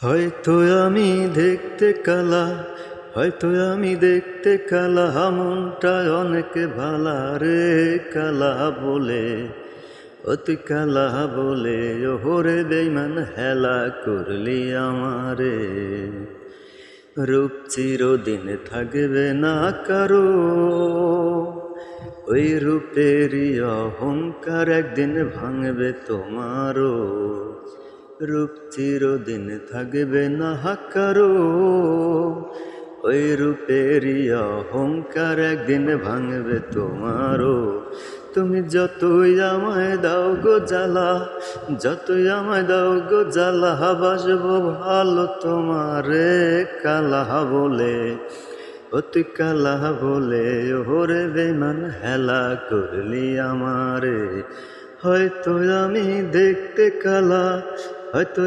হয়তো আমি দেখতে কালা, হয়তো আমি দেখতে কালা, মনটা অনেক ভালা রে কালা বলে, অতি কালা বলে ওহরে বেইমান হেলা করলি আমারে। রূপ চিরদিন থাকবে না কারো, ওই রূপেরই অহংকার একদিন ভাঙবে তোমারও। রূপ চিরদিন থাকবে না কারো, ওই রূপেরই অহংকার একদিন ভাঙবে তোমারও। তুমি যতই আমায় দাও গো জ্বালা, যতই আমায় দাও গো জ্বালা, বাসবো ভালো তোমারে কালা বলে, অতি কালা বলে ওরে বেমান হেলা করলি আমারে। হয়তো আমি দেখতে কালা, হয়তো